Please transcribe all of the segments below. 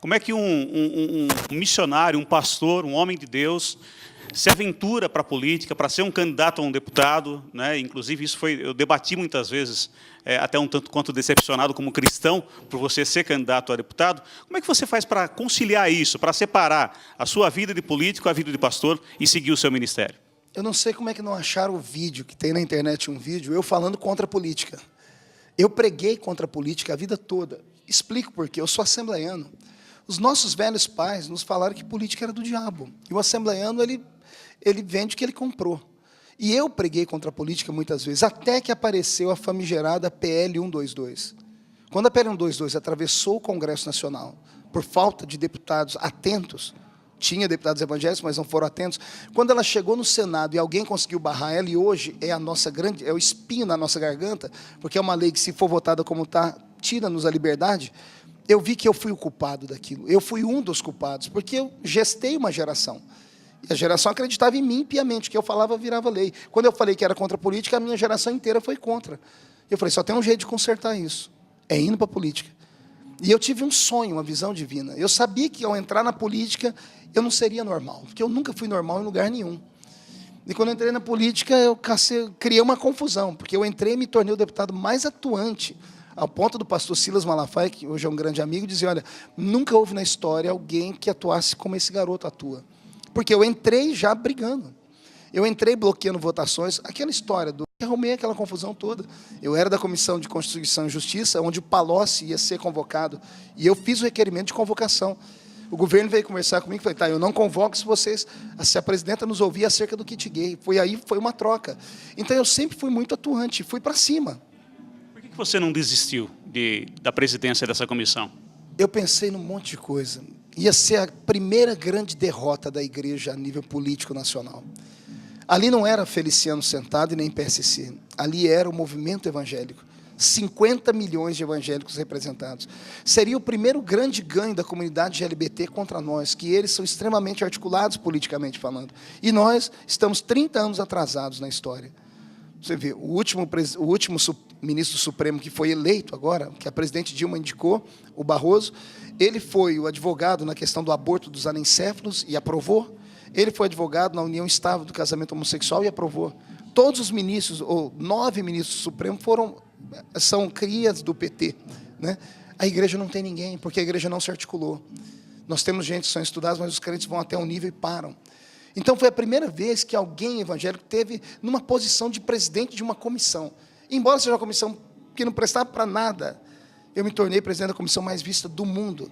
Como é que um missionário, um pastor, um homem de Deus, se aventura para a política, para ser um candidato a um deputado, né? Inclusive, eu debati muitas vezes, até um tanto quanto decepcionado como cristão, por você ser candidato a deputado. Como é que você faz para conciliar isso, para separar a sua vida de político, a vida de pastor e seguir o seu ministério? Eu não sei como é que não acharam o vídeo, que tem na internet um vídeo, eu falando contra a política. Eu preguei contra a política a vida toda. Explico por quê. Eu sou assembleiano. Os nossos velhos pais nos falaram que política era do diabo. E o assembleiano, ele vende o que ele comprou. E eu preguei contra a política muitas vezes, até que apareceu a famigerada PL 122. Quando a PL 122 atravessou o Congresso Nacional, por falta de deputados atentos, tinha deputados evangélicos, mas não foram atentos. Quando ela chegou no Senado e alguém conseguiu barrar ela, e hoje é o espinho na nossa garganta, porque é uma lei que, se for votada como está, tira-nos a liberdade, eu vi que eu fui o culpado daquilo. Eu fui um dos culpados, porque eu gestei uma geração. E a geração acreditava em mim piamente, que eu falava virava lei. Quando eu falei que era contra a política, a minha geração inteira foi contra. Eu falei, só tem um jeito de consertar isso, é indo para a política. E eu tive um sonho, uma visão divina. Eu sabia que, ao entrar na política, eu não seria normal, porque eu nunca fui normal em lugar nenhum. E quando eu entrei na política, eu criei uma confusão, porque eu entrei e me tornei o deputado mais atuante, ao ponto do pastor Silas Malafaia, que hoje é um grande amigo, dizer, olha, nunca houve na história alguém que atuasse como esse garoto atua. Porque eu entrei já brigando. Eu entrei bloqueando votações, aquela história do... Eu arrumei aquela confusão toda. Eu era da Comissão de Constituição e Justiça, onde o Palocci ia ser convocado, e eu fiz o requerimento de convocação. O governo veio conversar comigo e falei, tá, eu não convoco se a presidenta nos ouvir acerca do kit gay. Foi uma troca. Então, eu sempre fui muito atuante, fui para cima. Por que você não desistiu da presidência dessa comissão? Eu pensei num monte de coisa. Ia ser a primeira grande derrota da igreja a nível político nacional. Ali não era Feliciano Sentado e nem PSC. Ali era o movimento evangélico. 50 milhões de evangélicos representados. Seria o primeiro grande ganho da comunidade LGBT contra nós, que eles são extremamente articulados politicamente falando. E nós estamos 30 anos atrasados na história. Você vê, o último ministro Supremo que foi eleito agora, que a presidente Dilma indicou, o Barroso, ele foi o advogado na questão do aborto dos anencéfalos e aprovou. Ele foi advogado na união estável do casamento homossexual e aprovou. Todos os ministros, ou 9 ministros do Supremo, são crias do PT. Né? A igreja não tem ninguém, porque a igreja não se articulou. Nós temos gente que são estudados, mas os crentes vão até um nível e param. Então, foi a primeira vez que alguém evangélico teve numa posição de presidente de uma comissão. Embora seja uma comissão que não prestava para nada, eu me tornei presidente da comissão mais vista do mundo.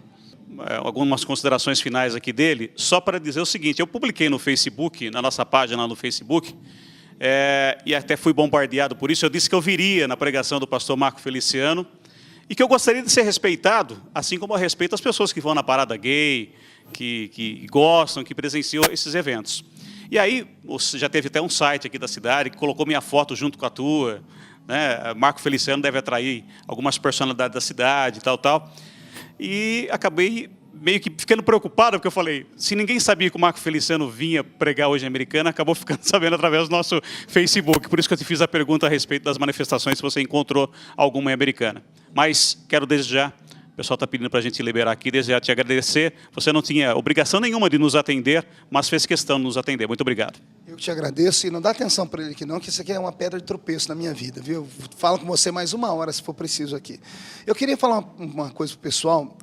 Algumas considerações finais aqui dele, só para dizer o seguinte, eu publiquei no Facebook, na nossa página no Facebook, e até fui bombardeado por isso, eu disse que eu viria na pregação do pastor Marco Feliciano, e que eu gostaria de ser respeitado, assim como eu respeito as pessoas que vão na parada gay, que gostam, que presenciam esses eventos. E aí, já teve até um site aqui da cidade que colocou minha foto junto com a tua, né? Marco Feliciano deve atrair algumas personalidades da cidade, tal. E acabei meio que ficando preocupado, porque eu falei, se ninguém sabia que o Marco Feliciano vinha pregar hoje em Americana, acabou ficando sabendo através do nosso Facebook. Por isso que eu te fiz a pergunta a respeito das manifestações, se você encontrou alguma em Americana. Mas quero desde já, o pessoal está pedindo para a gente liberar aqui, desde já te agradecer. Você não tinha obrigação nenhuma de nos atender, mas fez questão de nos atender. Muito obrigado. Eu te agradeço, e não dá atenção para ele aqui não, que isso aqui é uma pedra de tropeço na minha vida, viu? Falo com você mais 1 hora, se for preciso aqui. Eu queria falar uma coisa para o pessoal.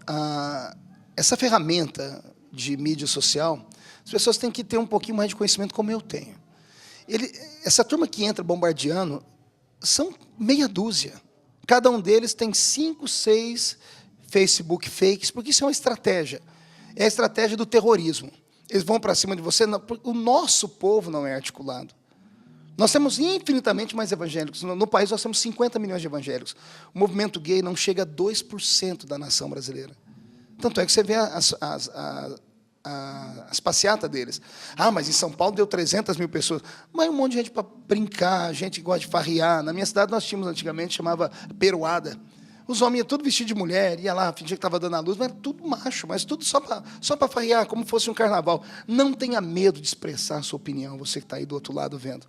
Essa ferramenta de mídia social, as pessoas têm que ter um pouquinho mais de conhecimento, como eu tenho. Essa turma que entra bombardeando, são meia dúzia. Cada um deles tem 5, 6 Facebook fakes, porque isso é uma estratégia. É a estratégia do terrorismo. Eles vão para cima de você. O nosso povo não é articulado. Nós temos infinitamente mais evangélicos. No país, nós temos 50 milhões de evangélicos. O movimento gay não chega a 2% da nação brasileira. Tanto é que você vê as passeatas deles. Mas em São Paulo deu 300 mil pessoas. Mas um monte de gente para brincar, gente que gosta de farrear. Na minha cidade, nós tínhamos antigamente, chamava peruada. Os homens iam tudo vestido de mulher, ia lá, fingia que estava dando a luz, mas era tudo macho, mas tudo só para farrear, como fosse um carnaval. Não tenha medo de expressar a sua opinião, você que está aí do outro lado vendo.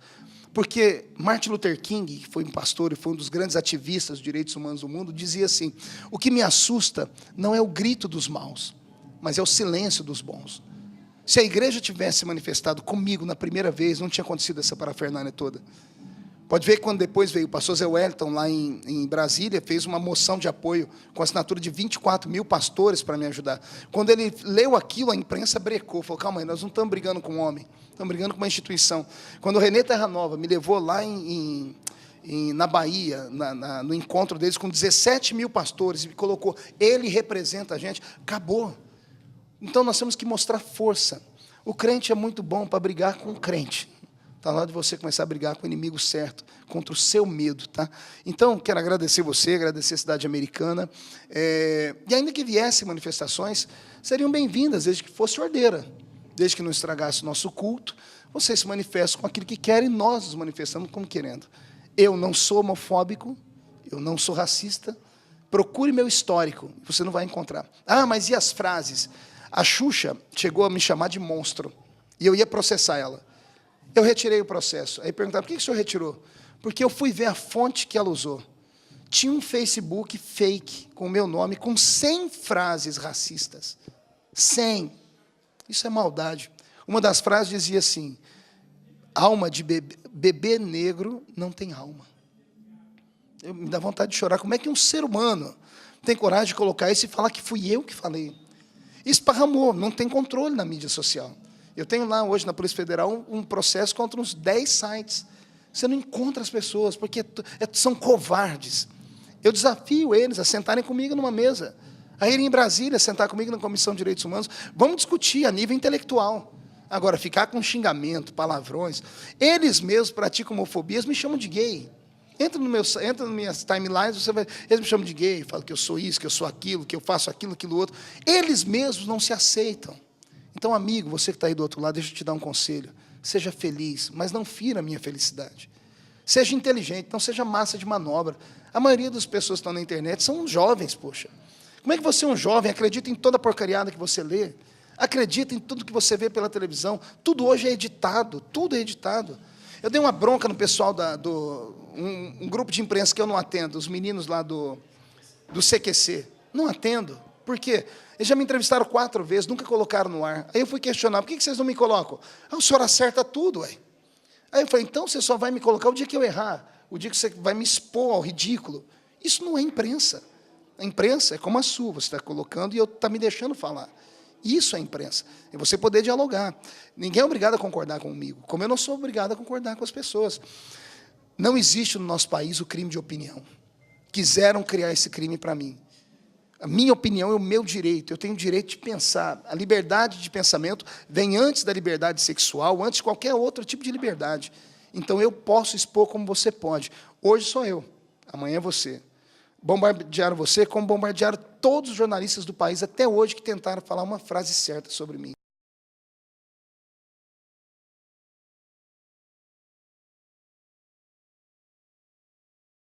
Porque Martin Luther King, que foi um pastor e foi um dos grandes ativistas dos direitos humanos do mundo, dizia assim, o que me assusta não é o grito dos maus, mas é o silêncio dos bons. Se a igreja tivesse manifestado comigo na primeira vez, não tinha acontecido essa parafernália toda. Pode ver que quando depois veio o pastor Zé Wellington, lá em Brasília, fez uma moção de apoio com assinatura de 24 mil pastores para me ajudar. Quando ele leu aquilo, a imprensa brecou, falou, calma aí, nós não estamos brigando com um homem, estamos brigando com uma instituição. Quando o Renê Terra Nova me levou lá na Bahia, no encontro deles, com 17 mil pastores, e me colocou, ele representa a gente, acabou. Então, nós temos que mostrar força. O crente é muito bom para brigar com o crente. Está na hora de você começar a brigar com o inimigo certo, contra o seu medo. Tá? Então, quero agradecer você, agradecer a cidade americana. E ainda que viessem manifestações, seriam bem-vindas, desde que fosse ordeira, desde que não estragasse o nosso culto. Vocês se manifestam com aquilo que querem, nós nos manifestamos como querendo. Eu não sou homofóbico, eu não sou racista. Procure meu histórico, você não vai encontrar. Ah, mas e as frases? A Xuxa chegou a me chamar de monstro, e eu ia processar ela. Eu retirei o processo. Aí perguntaram, por que o senhor retirou? Porque eu fui ver a fonte que ela usou. Tinha um Facebook fake, com o meu nome, com 100 frases racistas. 100. Isso é maldade. Uma das frases dizia assim, alma de bebê negro não tem alma. Me dá vontade de chorar. Como é que um ser humano tem coragem de colocar isso e falar que fui eu que falei? Esparramou, não tem controle na mídia social. Eu tenho lá hoje na Polícia Federal um processo contra uns 10 sites. Você não encontra as pessoas, porque são covardes. Eu desafio eles a sentarem comigo numa mesa, a irem em Brasília, sentar comigo na Comissão de Direitos Humanos. Vamos discutir a nível intelectual. Agora, ficar com xingamento, palavrões. Eles mesmos praticam homofobias, me chamam de gay. Entra nas minhas timelines, eles me chamam de gay, falam que eu sou isso, que eu sou aquilo, que eu faço aquilo, aquilo outro. Eles mesmos não se aceitam. Então, amigo, você que está aí do outro lado, deixa eu te dar um conselho. Seja feliz, mas não fira a minha felicidade. Seja inteligente, não seja massa de manobra. A maioria das pessoas que estão na internet são jovens, poxa. Como é que você, um jovem, acredita em toda a porcariada que você lê? Acredita em tudo que você vê pela televisão? Tudo hoje é editado, tudo é editado. Eu dei uma bronca no pessoal um grupo de imprensa que eu não atendo, os meninos lá do CQC. Não atendo. Por quê? Eles já me entrevistaram 4 vezes, nunca colocaram no ar. Aí eu fui questionar, por que vocês não me colocam? Ah, o senhor acerta tudo, ué. Aí eu falei, então você só vai me colocar o dia que eu errar, o dia que você vai me expor ao ridículo. Isso não é imprensa. A imprensa é como a sua, você está colocando e eu está me deixando falar. Isso é imprensa. É você poder dialogar. Ninguém é obrigado a concordar comigo, como eu não sou obrigado a concordar com as pessoas. Não existe no nosso país o crime de opinião. Quiseram criar esse crime para mim. A minha opinião é o meu direito, eu tenho o direito de pensar. A liberdade de pensamento vem antes da liberdade sexual, antes de qualquer outro tipo de liberdade. Então, eu posso expor como você pode. Hoje sou eu, amanhã é você. Bombardearam você como bombardearam todos os jornalistas do país até hoje que tentaram falar uma frase certa sobre mim.